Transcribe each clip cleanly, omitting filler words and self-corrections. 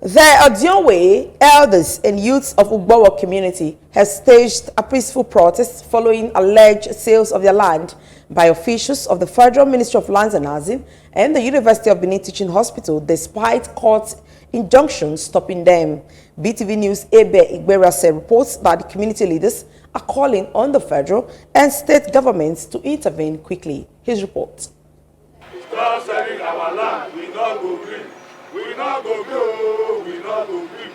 The Ugbowo elders and youths of Ugbowo community have staged a peaceful protest following alleged sales of their land by officials of the Federal Ministry of Lands and Housing and the University of Benin Teaching Hospital despite court injunctions stopping them. BTV News Ebe Igberase reports that the community leaders are calling on the federal and state governments to intervene quickly. His report. Stop selling our land, we not go green. We not go green, we not go green.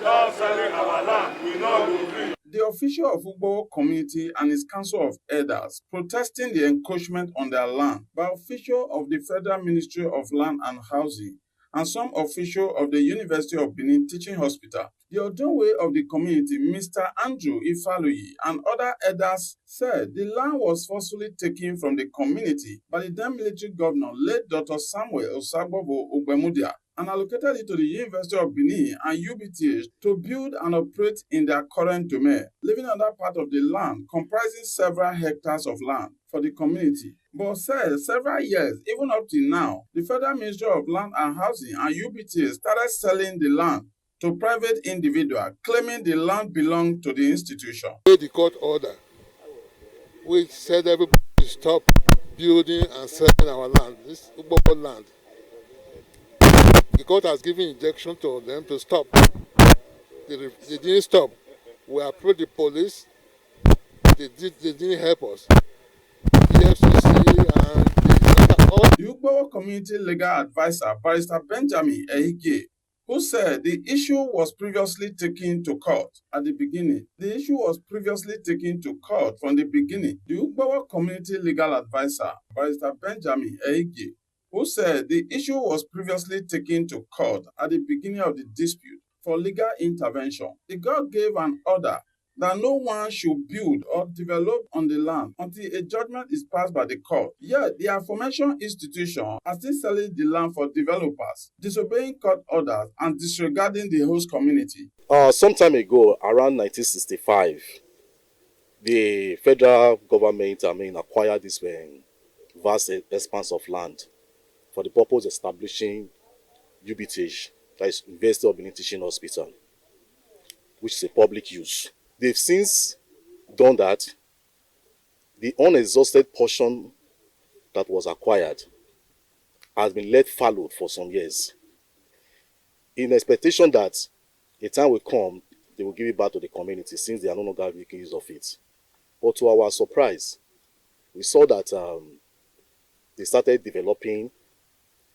Stop selling our land, we not go green. The official of Ugbowo community and his council of elders protesting the encroachment on their land by official of the Federal Ministry of Land and Housing and some official of the University of Benin Teaching Hospital. The Ugbowo of the community, Mr. Andrew Ifaluyi, and other elders said the land was forcefully taken from the community by the then military governor, late Dr. Samuel Ugbowo Ogbemudia, and allocated it to the University of Benin and UBTH to build and operate in their current domain, leaving another part of the land comprising several hectares of land for the community. But said several years, even up to now, the Federal Ministry of Land and Housing and UBTH started selling the land to private individuals, claiming the land belonged to the institution. The court order, which said everybody stop building and selling our land, this Ugbowo land. The court has given injunction to them to stop. They didn't stop. We approached the police. They didn't help us. The FCC and the Ugbowo community legal advisor, Barrister Benjamin Ehike, who said the issue was previously taken to court at the beginning. The issue was previously taken to court from the beginning. The Ugbowo community legal advisor, Barrister Benjamin Ehike, who said the issue was previously taken to court at the beginning of the dispute for legal intervention. The court gave an order that no one should build or develop on the land until a judgment is passed by the court. Yet, the aforementioned institution are still selling the land for developers, disobeying court orders and disregarding the host community. Some time ago, around 1965, the federal government acquired this vast expanse of land for the purpose of establishing UBTH, that is University of Benin Teaching Hospital, which is a public use. They've since done that. The unexhausted portion that was acquired has been let fallow for some years, in expectation that a time will come, they will give it back to the community since they are no longer making use of it. But to our surprise, we saw that they started developing,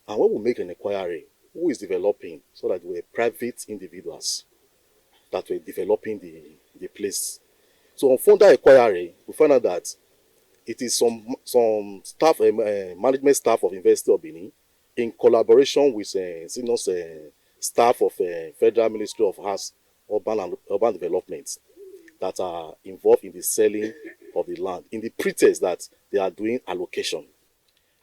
and when we make an inquiry, who is developing, so that we were private individuals that were developing the place. So on further inquiry, we found out that it is some staff, management staff of University of Benin, in collaboration with senior staff of Federal Ministry of House, Urban Development, that are involved in the selling of the land, in the pretext that they are doing allocation.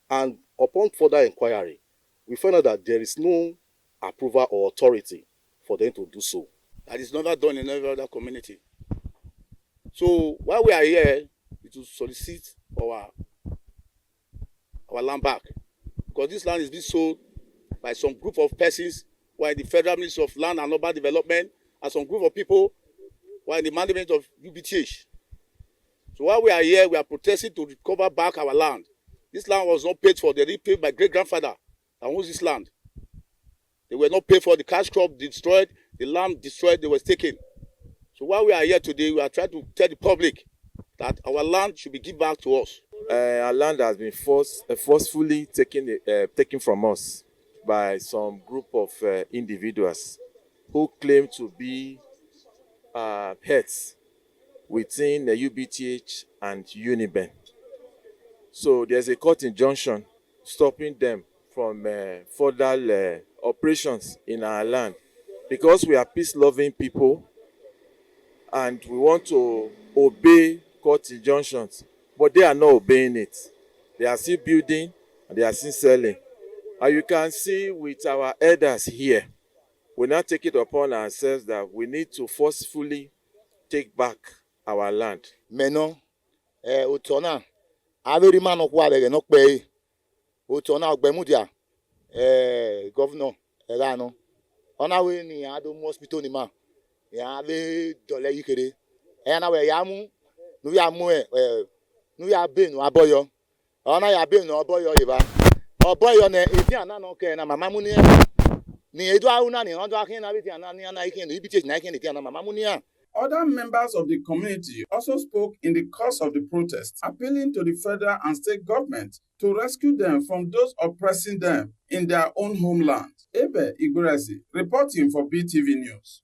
And upon further inquiry, we found out that there is no approval or authority for them to do so. That is never done in every other community. So while we are here, we to solicit our land back, because this land is being sold by some group of persons who are in the Federal Ministry of Land and Urban Development, and some group of people who are in the management of UBTH. So while we are here, we are protesting to recover back our land. This land was not paid for. They didn't pay my great-grandfather that owns this land. They were not paid for. The cash crop destroyed, the land destroyed, they were taken. So while we are here today, we are trying to tell the public that our land should be given back to us. Our land has been forcefully taken from us by some group of individuals who claim to be heads within the UBTH and UNIBEN. So there's a court injunction stopping them from further operations in our land, because we are peace-loving people and we want to obey court injunctions, but they are not obeying it. They are still building and they are still selling. And you can see with our elders here, we now take it upon ourselves that we need to forcefully take back our land. Meno, utona, averi mano kwa de no pe, utona Ogbemudia, governor, Elano, ona we ni ado hospital ni ma ya le dole yikere e na we ya mu nu ya mu nu ya be nu aboyo ona ya be nu oboyo yiba oboyo na eti ana no ke na mama mu ni edu awu na ni ondo akin na biti ana ni ana ikin ni UBTH na ikin eti ana mama mu ni a. Other members of the community also spoke in the course of the protest, appealing to the federal and state government to rescue them from those oppressing them in their own homeland. Ebe Igurezi, reporting for BTV News.